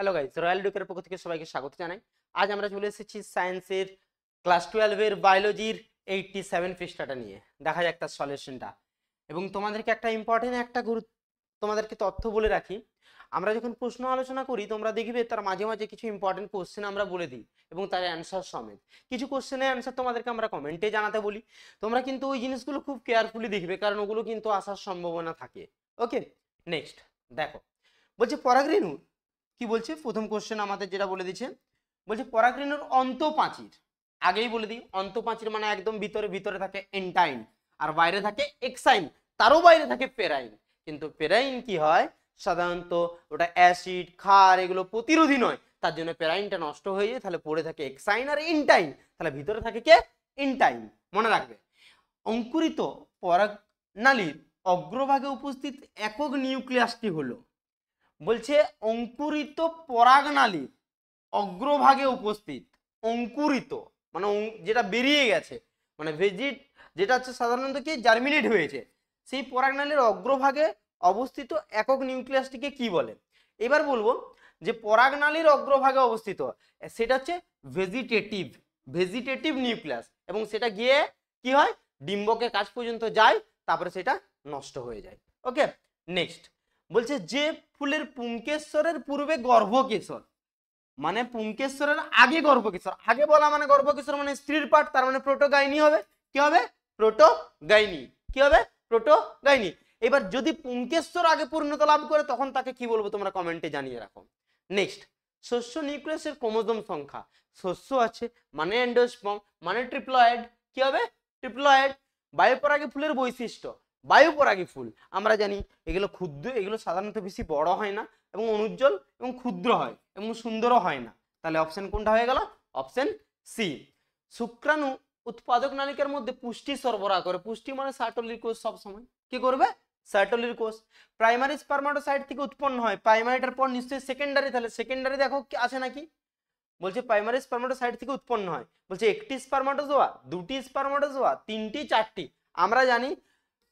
Hello guys, royal এডুকের পক্ষ থেকে সবাইকে স্বাগত জানাই। আজ আমরা চলে এসেছি সায়েন্সের ক্লাস 12 এর বায়োলজির 87 পৃষ্ঠাটা নিয়ে। দেখা যাক তার সলিউশনটা। এবং তোমাদেরকে একটা ইম্পর্টেন্ট তোমাদেরকে তথ্য বলে রাখি। আমরা যখন প্রশ্ন আলোচনা করি তোমরা দেখবে তার মাঝে মাঝে কিছু ইম্পর্টেন্ট কোশ্চেন আমরা বলে দিই এবং তার অ্যান্সার সমেত। কিছু কোশ্চেনের অ্যান্সার তোমাদেরকে আমরা কমেন্টে জানাতে বলি। তোমরা কিন্তু ওই জিনিসগুলো খুব কেয়ারফুলি দেখবে, কারণ ওগুলো কিন্তু আসার সম্ভাবনা থাকে। ওকে, নেক্সট দেখো, বলছে পরাগরেণু কি বলছে। প্রথম কোশ্চেন আমাদের যেটা বলে দিচ্ছে, বলছে পরাগরেণুর অন্তঃপ্রাচীর। আগেই বলে দিই, অন্তঃপ্রাচীর মানে একদম ভিতরে ভিতরে থাকে এন্টাইন, আর বাইরে থাকে এক্সাইন, তারও বাইরে থাকে পেরাইন। কিন্তু পেরাইন কি হয়, সাধারণত ওটা অ্যাসিড ক্ষার এগুলো প্রতিরোধী নয়, তার জন্য পেরাইনটা নষ্ট হয়ে যায়। তাহলে পড়ে থাকে এক্সাইন আর ইনটাইন, তাহলে ভিতরে থাকে কে, ইনটাইন। মনে রাখবে। অঙ্কুরিত পরাগনালীর অগ্রভাগে উপস্থিত একক নিউক্লিয়াসটি হলো, বলছে অঙ্কুরিত পরাগনালীর অগ্রভাগে উপস্থিত, অঙ্কুরিত মানে যেটা বেরিয়ে গেছে, মানে ভেজিট যেটা হচ্ছে সাধারণত কি জার্মিনেট হয়েছে, সেই পরাগনালীর অগ্রভাগে অবস্থিত একক নিউক্লিয়াসটিকে কি বলে। এবার বলবো যে পরাগনালীর অগ্রভাগে অবস্থিত সেটা হচ্ছে ভেজিটেটিভ, ভেজিটেটিভ নিউক্লিয়াস, এবং সেটা গিয়ে কি হয়, ডিম্বকের কাছ পর্যন্ত যায়, তারপরে সেটা নষ্ট হয়ে যায়। ওকে, নেক্সট বলছে যে ফুলের পুংকেশ্বরের পূর্বে গর্ভকেশর, মানে পুংকেশ্বরের আগে গর্ভকেশর। আগে বলা মানে গর্ভকেশর মানে স্ত্রীর পার্ট, তার মানে প্রোটোগাইনি হবে। কি হবে, প্রোটোগাইনি। কি হবে, প্রোটোগাইনি। এবার যদি পুংকেশ্বর আগে পূর্ণতা লাভ করে তখন তাকে কি বলবো তোমরা কমেন্টে জানিয়ে রাখো। নেক্সট, শস্য নিউক্লিয়াসের ক্রোমোজোম সংখ্যা। শস্য আছে মানে এন্ডোস্পার্ম মানে ট্রিপ্লয়েড। কি হবে, ট্রিপ্লয়েড। বায়ুপরাগী ফুলের বৈশিষ্ট্য। বায়ুপরাগী ফুল আমরা জানি এগুলো ক্ষুদ্র, এগুলো সাধারণত বেশি বড় হয় না এবং অনুজ্জ্বল এবং ক্ষুদ্র হয় এবং সুন্দরও হয় না। তাহলে অপশন কোনটা হয়ে গেল, অপশন সি। শুক্রাণু উৎপাদক নালিকার মধ্যে পুষ্টি সরবরাহ করে। পুষ্টি মানে সার্টোলির কোষ, সব সময় কি করবে, সার্টোলির কোষ। প্রাইমারি স্পারমাটোসাইট থেকে উৎপন্ন হয়। প্রাইমারিটার পর নিশ্চয়ই সেকেন্ডারি, তাহলে সেকেন্ডারি দেখো কি আছে নাকি। বলছে প্রাইমারি স্পারমাটোসাইট থেকে উৎপন্ন হয়। বলছে একটি স্পারমাটোজোয়া, দুটি স্পারমাটোজোয়া, তিনটি, চারটি। আমরা জানি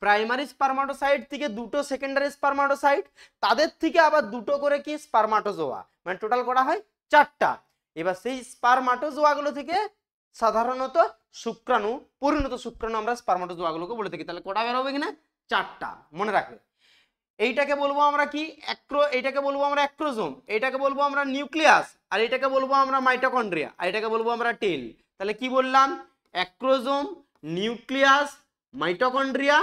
প্রাইমারি স্পারমাটোসাইট থেকে দুটো সেকেন্ডারি স্পারমাটোসাইট, তাদের থেকে আবার দুটো করে কি স্পারমাটোজোয়া, মানে টোটাল করা হয় চারটা। এবার সেই স্পারমাটোজোয়াগুলো থেকে সাধারণত শুক্রাণু, পরিণত শুক্রাণু আমরা স্পারমাটোজোয়াগুলোকে বলে থাকি। তাহলে কটা বের হবে কিনা, চারটা। মনে রাখবে। এইটাকে বলবো আমরা কি, এইটাকে বলবো আমরা অ্যাক্রোজোম, এইটাকে বলবো আমরা নিউক্লিয়াস, আর এটাকে বলবো আমরা মাইটোকন্ড্রিয়া, আর এটাকে বলবো আমরা টেল। তাহলে কি বললাম, অ্যাক্রোজোম, নিউক্লিয়াস, মাইটোকন্ড্রিয়া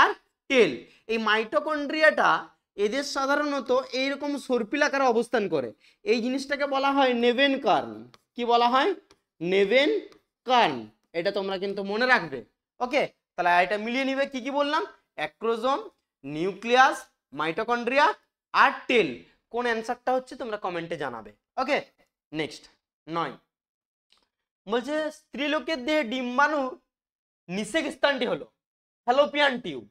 আর টেল। এই মাইটোকন্ড্রিয়াটা এদের সাধারণত এইরকম সর্পিল আকারে অবস্থান করে। এই জিনিসটাকে বলা হয় নেভেন কার্ন। কি বলা হয়, নেভেন কার্ন। এটা তোমরা কিন্তু মনে রাখবে। ওকে, তাহলে এটা মিলিয়ে নিবে। কি কি বললাম, অ্যাক্রোজোম, নিউক্লিয়াস, মাইটোকন্ড্রিয়া আর টেল। কোন অ্যান্সারটা হচ্ছে তোমরা কমেন্টে জানাবে। ওকে, নেক্সট 9 বলছে স্ত্রীলোকের দেহে ডিম্বাণুর নিষেক স্থানটি হলো ফ্যালোপিয়ান টিউব।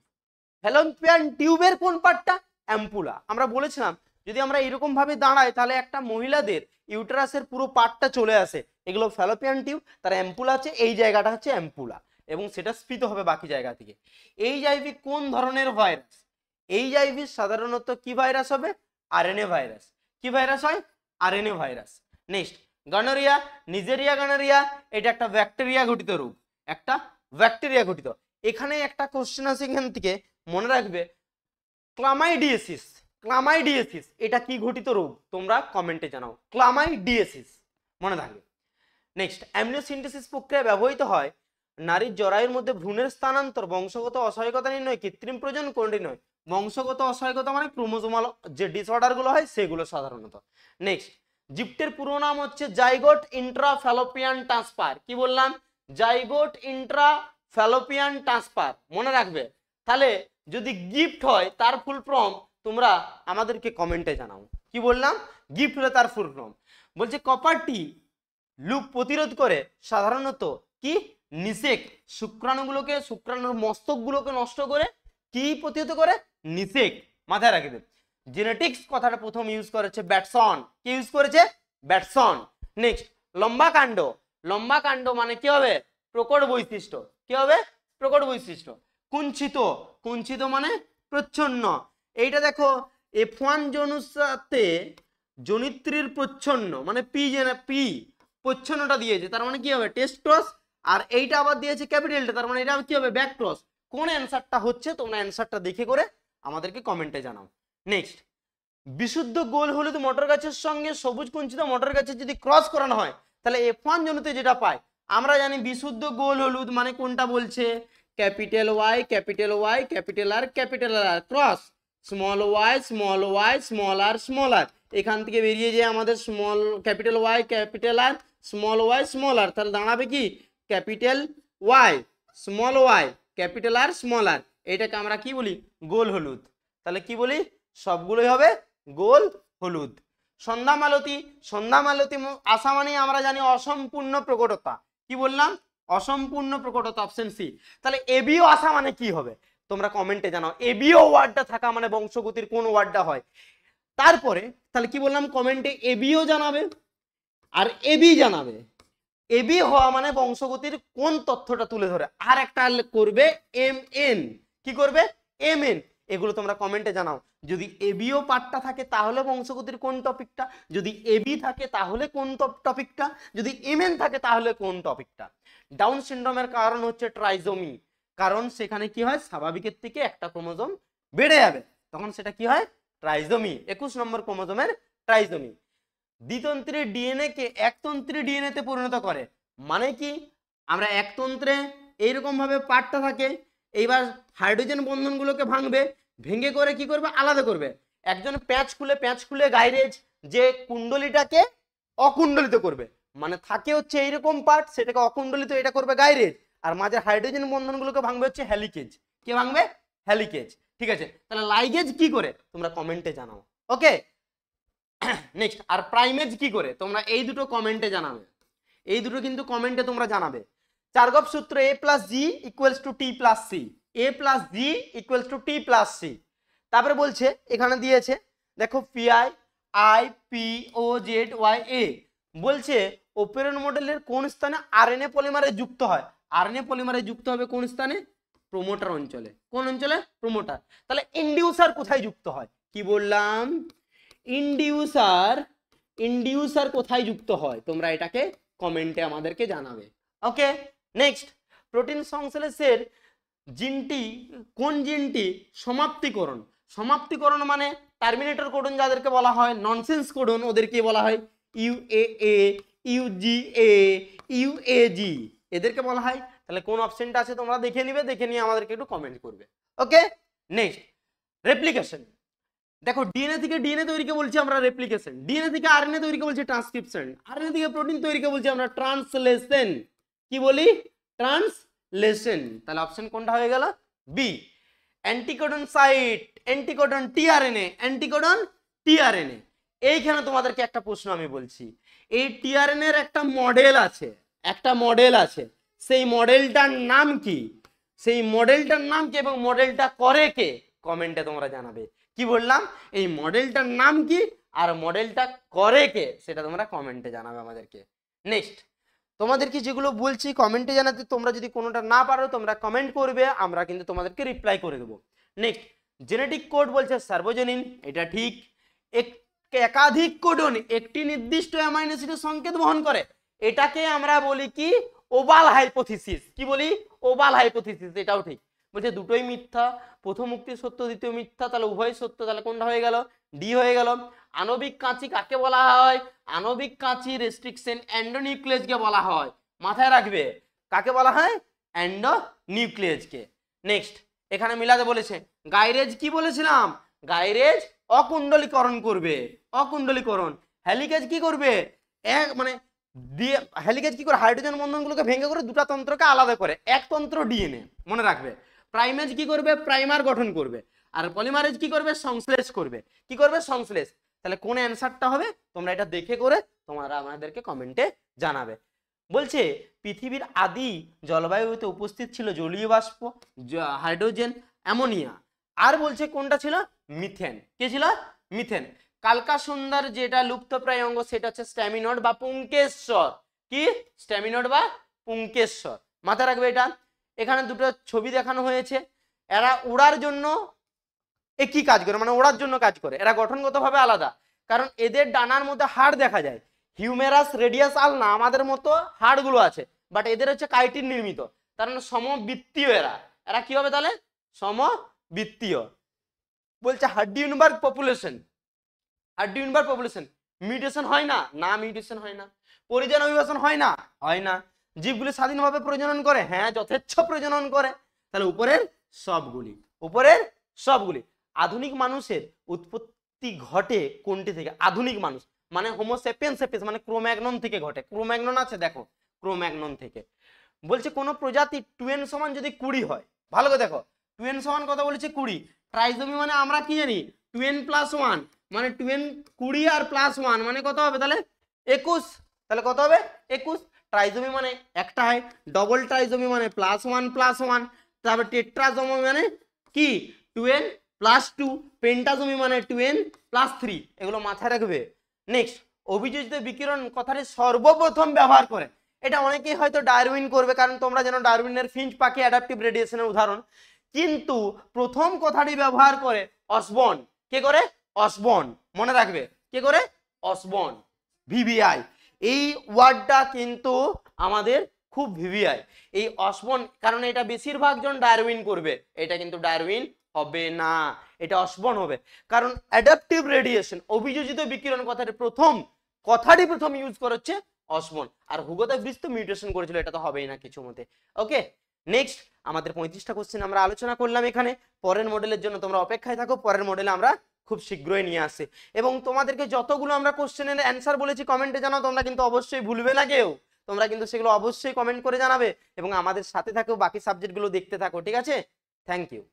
ফ্যালোপিয়ান টিউবের কোন পার্টটা, অ্যাম্পুলা। আমরা বলেছিলাম যদি আমরা এরকম ভাবে দাঁড়াই তাহলে একটা মহিলাদের ইউটেরাসের পুরো পার্টটা চলে আসে, এগুলো ফ্যালোপিয়ান টিউব, তার অ্যাম্পুলা আছে, এই জায়গাটা হচ্ছে অ্যাম্পুলা, এবং সেটা স্ফীত হবে বাকি জায়গা থেকে। এইচআইভি কোন ধরনের ভাইরাস, এইচআইভি সাধারণত কি ভাইরাস হবে, আরএনএ ভাইরাস। কি ভাইরাস হয়, RNA virus. Next, gonorrhoea, neisseria gonorrhoea, এটা একটা ব্যাকটেরিয়া ঘটিত রোগ, একটা ব্যাকটেরিয়া ঘটিত। এখানে একটা কোশ্চেন আছে এখান থেকে, মনে রাখবে, ক্লামাইডিয়াসিস। ক্লামাইডিয়াসিস এটা কি ঘটিত রোগ, তোমরা কমেন্টে জানাও। ক্লামাইডিয়াসিস মনে থাকবে। নেক্সট, অ্যামনিওসিন্থেসিস প্রক্রিয়া ব্যবহৃত হয় নারীর জরায়ুর মধ্যে ভ্রূণের স্থানান্তর, বংশগত অসহায়কতা নির্ণয়, কৃত্রিম প্রজনন কোনটি নয়। বংশগত অসহায়কতা মানে ক্রোমোজোমাল যে ডিসঅর্ডার গুলো হয় সেগুলো সাধারণত। নেক্সট, জিপ্টের পুরো নাম হচ্ছে জাইগোট ইন্ট্রাফ্যালোপিয়ান ট্রান্সফার। কি বললাম, জাইগোট ইন্ট্রাফ্যালোপিয়ান ট্রান্সফার। মনে রাখবে। তাহলে যদি গিফট হয় তার ফুল ফর্ম তোমরা আমাদেরকে কমেন্টে জানাও। কি বললাম, গিফট হলে তার ফুল ফর্ম। বলছে কপারটি লুপ প্রতিরোধ করে সাধারণত কি, নিষেক। শুক্রাণুগুলোকে, শুক্রাণুর মস্তকগুলোকে নষ্ট করে কি প্রতিহত করে, নিষেক। মাথায় রাখবে। জেনেটিক্স কথাটা প্রথম ইউজ করেছে ব্যাটসন। কি ইউজ করেছে, ব্যাটসন। নেক্সট, লম্বা কাণ্ড। লম্বা কাণ্ড মানে কি হবে, প্রকট বৈশিষ্ট্য। কি হবে, প্রকট বৈশিষ্ট্য। কুঞ্চিত, কুঞ্চিত মানে প্রচ্ছন্ন। এইটা দেখো F1 জনুর সাথে জনিত্রীর প্রচ্ছন্ন মানে পি প্রচ্ছন্নটা দিয়েছে, তার মানে কি হবে টেস্ট ক্রস, আর এইটা আবার দিয়েছে ক্যাপিটালটা, তার মানে এটা কি হবে ব্যাক ক্রস। কোন অ্যান্সারটা হচ্ছে তোমরা অ্যান্সারটা দেখে করে আমাদেরকে কমেন্টে জানাও। নেক্সট, বিশুদ্ধ গোল হলুদ মটর গাছের সঙ্গে সবুজ কুঞ্চিত মটর গাছের যদি ক্রস করানো হয় তাহলে F1 জনিতে যেটা পাই, আমরা জানি বিশুদ্ধ গোল হলুদ মানে কোনটা বলছে, capital Y capital Y capital R cross small Y small R, এখান থেকে বেরিয়ে যায় আমাদের small capital Y capital R small R, তাহলে দাঁড়াবে কি capital Y capital R small R, এটাকে আমরা কি বলি গোল হলুদ। তাহলে কি বলি সবগুলোই হবে গোল হলুদ। সন্ধ্যা মালতী আসা মানে আমরা জানি অসম্পূর্ণ প্রকটতা, কি বললাম অসম্পূর্ণ প্রকটতা, অপশন সি। তাহলে এবিও আসা মানে কি হবে তোমরা কমেন্টে জানাও, এবিও ওয়ার্ডটা থাকা মানে বংশগতির কোন ওয়ার্ডটা হয়। তারপরে তাহলে কি বললাম কমেন্টে এবিও জানাবে আর এবি জানাবে, এবি হওয়া মানে বংশগতির কোন তথ্যটা তুলে ধরে, আর একটা করবে এম এন, কি করবে এম এন, এগুলো তোমরা কমেন্টে জানাও। যদি এবিও পার্টটা থাকে তাহলে বংশগতির কোন টপিকটা, যদি এবি থাকে তাহলে কোন টপিকটা, যদি এমএন থাকে তাহলে কোন টপিকটা। ডাউন সিনড্রোমের কারণ হচ্ছে ট্রাইজোমি, কারণ সেখানে কি হয় স্বাভাবিকের থেকে একটা ক্রোমোজোম বেড়ে যাবে, তখন সেটা কি হয় ট্রাইজোমি, 21 নম্বর ক্রোমোজোমের ট্রাইজোমি। দ্বিতন্ত্রী ডিএনএ কে একতন্ত্রী ডিএনএ তে পরিণত করে, মানে কি আমরা একতন্ত্রে এইরকম ভাবে পার্টটা থাকে, এইবার হাইড্রোজেন বন্ধনগুলোকে ভাঙবে, ভেঙে করে কি করবে আলাদা করবে, একজন প্যাঁচ খুলে গাইরেজ যে কুণ্ডলিটাকে অকুণ্ডলিত করবে, মানে থাকে হচ্ছে এইরকম পার্ট সেটাকে অকুণ্ডলিত এটা করবে গাইরেজ, আর মাঝে হাইড্রোজেন বন্ধনগুলোকে ভাঙবে হচ্ছে হেলিকেজ, কে ভাঙবে হেলিকেজ, ঠিক আছে। তাহলে লাইগেজ কি করে তোমরা কমেন্টে জানাও, ওকে। নেক্সট, আর প্রাইমেজ কি করে তোমরা এই দুটো কমেন্টে জানাবে, এই দুটো কিন্তু কমেন্টে তোমরা জানাবে। চার্গভ সূত্র a plus G equals to T plus C, a plus G equals to T plus C. তারপরে বলছে এখানে দিয়েছে দেখো P I I P O Z Y A, বলছে ওপেরন মডেলের কোন স্থানে আরএনএ পলিমারে যুক্ত হয়, আরএনএ পলিমারে যুক্ত হবে কোন স্থানে প্রোমোটার অঞ্চলে, কোন অঞ্চলে প্রোমোটার। তাহলে ইনডিউসার কোথায় যুক্ত হয়, কি বললাম ইনডিউসার কোথায় যুক্ত হয় তোমরা এটাকে কমেন্টে আমাদেরকে জানাবে, ওকে। নেক্সট, প্রোটিন সংশ্লেষের জিনটি কোন জিনটি সমাপ্তিকরণ মানে টার্মিনেটর কোডন যাদেরকে বলা হয়, ননসেন্স কোডন ওদেরকে বলা হয় ইউএএ ইউজিএ ইউএজি, এদেরকে বলা হয়। তাহলে কোন অপশনটা আছে তোমরা দেখে নিবে, দেখে নিয়ে আমাদেরকে একটু কমেন্ট করবে, ওকে। নেক্সট, রেপ্লিকেশন, দেখো ডিএনএ থেকে ডিএনএ তৈরিকে বলছি আমরা রেপ্লিকেশন, ডিএনএ থেকে আরএনএ তৈরিকে বলছি ট্রান্সক্রিপশন, আরএনএ থেকে প্রোটিন তৈরিকে বলছি আমরা ট্রান্সলেশন, কি বলি ট্রান্সলেশন। তাহলে অপশন কোনটা হয়ে গেল B. Anticodon site, anticodon tRNA, এইখানে তোমাদেরকে একটা প্রশ্ন আমি বলছি, এই টিআরএনএ এর একটা মডেল আছে, সেই মডেলটার নাম কি, এবং মডেলটা করে কে, কমেন্টে তোমরা জানাবে। কি বললাম এই মডেলটার নাম কি আর মডেলটা করে কে সেটা তোমরা কমেন্টে জানাবে আমাদেরকে। নেক্সট, তোমাদেরকে যেগুলো বলছি কমেন্টে জানাতে, তোমরা যদি কোনোটা না পারো তোমরা কমেন্ট করবে, আমরা কিন্তু তোমাদেরকে রিপ্লাই করে দেবো। নেক্সট, জেনেটিক কোড বলছে সার্বজনীন, এটা ঠিক। একাধিক কোডন একটি নির্দিষ্ট অ্যামাইনো অ্যাসিডের সংকেত বহন করে, এটাকে আমরা বলি কি ওভাল হাইপোথিসিস, কি বলি ওভাল হাইপোথিসিস, এটাও ঠিক। বলছে দুটোই মিথ্যা, প্রথম উক্তি সত্য দ্বিতীয় মিথ্যা, তাহলে উভয় সত্য, তাহলে কোনটা হয়ে গেল ডি হয়ে গেল। আণবিক কাঁচি কাকে বলা হয়, আণবিক কাঁচি রেস্ট্রিকশন এন্ডোনিউক্লিয়াসকে বলা হয়, মাথায় রাখবে কাকে বলা হয় এন্ডোনিউক্লিয়াসকে। নেক্সট, এখানে মিলাতে বলেছে গাইরেজ, কি বলেছিলাম গাইরেজ অকুণ্ডলীকরণ করবে, হেলিকেজ কি করবে মানে হেলিকেজ কি করে হাইড্রোজেন বন্ধনগুলোকে ভেঙে করে দুটো তন্ত্রকে আলাদা করে, এক তন্ত্র ডিএনএ, মনে রাখবে। প্রাইমেজ কি করবে প্রাইমার গঠন করবে, আর পলিমারেজ কি করবে সংশ্লেষ করবে, সংশ্লেষ। তাহলে কোন অ্যান্সারটা হবে তোমরা এটা দেখে করে তোমরা আমাদেরকে কমেন্টে জানাবে। বলছে পৃথিবীর আদি জলবায়ুতে উপস্থিত ছিল জলীয় বাষ্প, হাইড্রোজেন, অ্যামোনিয়া, আর বলছে কোনটা ছিল মিথেন, কে ছিল মিথেন। কালকা সুন্দর যেটা লুপ্তপ্রায় অঙ্গ সেটা হচ্ছে স্ট্যামিনড বা পুংকেশ্বর, কি স্ট্যামিনড বা পুংকেশ্বর, মাথায় রাখবে এটা। এখানে দুটো ছবি দেখানো হয়েছে, এরা উড়ার জন্য একই কাজ করে, মানে ওড়ার জন্য কাজ করে, এরা গঠনগতভাবে আলাদা, কারণ এদের ডানার মধ্যে হাড় দেখা যায়, হিউমেরাস রেডিয়াস আলনা আমাদের মতো হাড়গুলো আছে, বাট এদের হচ্ছে কাইটিন নির্মিত, তার মানে সমবৃত্তীয়। এরা এরা কি হবে তাহলে? সমবৃত্তীয়। বলছে হার্ডিউনবার্গ পপুলেশন, হার্ডিউনবার্গ পপুলেশন মিউটেশন হয় না? না, মিউটেশন হয় না। পরিযান অভিবাসন হয় না? হয় না। জীবগুলি স্বাধীনভাবে প্রজনন করে? হ্যাঁ, যথেচ্ছ প্রজনন করে। তাহলে উপরের সবগুলি, উপরের সবগুলি। আধুনিক মানুষের উৎপত্তি ঘটে কোনটি থেকে? আধুনিক মানুষ মানে হোমো সেপিয়েন্স সেপিয়েন্স মানে ক্রোম্যাগনন থেকে ঘটে। ক্রোম্যাগনন আছে দেখো, ক্রোম্যাগনন থেকে। বলছে কোন প্রজাতি 2n সমান যদি 20 হয়, ভালো করে দেখো 2n সমান কত বলেছে? 20। ট্রাইজোমি মানে আমরা কি জানি? 2n + 1 মানে 2n 20 আর +1 মানে কত হবে তাহলে? 21। তাহলে কত হবে? 21। ট্রাইজোমি মানে একটা হয়, ডবল ট্রাইজোমি মানে +1 + 1, তারপর টেট্রাজোমি মানে কি? 2n + 2, পেন্টাজোমি মানে 2n + 3। এগুলো মাথায় রাখবে। নেক্সট, অভিযোজিত বিকিরণ কথাটি সর্বপ্রথম ব্যবহার করে, এটা অনেকেই হয়তো ডারউইন করবে, কারণ তোমরা জানো ডারউইনের ফিঞ্চ পাখি অ্যাডাপটিভ রেডিয়েশনের উদাহরণ। কিন্তু প্রথম কথাটি ব্যবহার করে অসবর্ন। কে করে? অসবর্ন। মনে রাখবে কে করে? অসবর্ন। ভিভিআই এই ওয়ার্ডটা কিন্তু আমাদের খুব ভিভিআই, এই অসবর্ন, কারণ এটা বেশিরভাগ জন ডারউইন করবে, এটা কিন্তু ডারউইন হবে না, এটা অসবর্ন হবে। কারণ অ্যাডাপটিভ রেডিয়েশন অভিযোজিত বিকিরণ কথাটি প্রথম ইউজ করা হচ্ছে Osborne. R Hugo the Vries তো মিউটেশন করেছিল, এটা তো হবেই না কিছু মতে। ওকে, নেক্সট আমাদের 35টা কোশ্চেন আমরা আলোচনা করলাম এখানে। পরের মডেলের জন্য তোমরা অপেক্ষায় থাকো, পরের মডেলে আমরা খুব শীঘ্রই নিয়ে আসি। এবং তোমাদেরকে যতগুলো আমরা কোশ্চেনের অ্যান্সার বলেছি কমেন্টে জানাও, তোমরা কিন্তু অবশ্যই ভুলবে না কেউ, তোমরা কিন্তু সেগুলো অবশ্যই কমেন্ট করে জানাবে এবং আমাদের সাথে থাকো, বাকি সাবজেক্টগুলো দেখতে থাকো, ঠিক আছে? Thank you.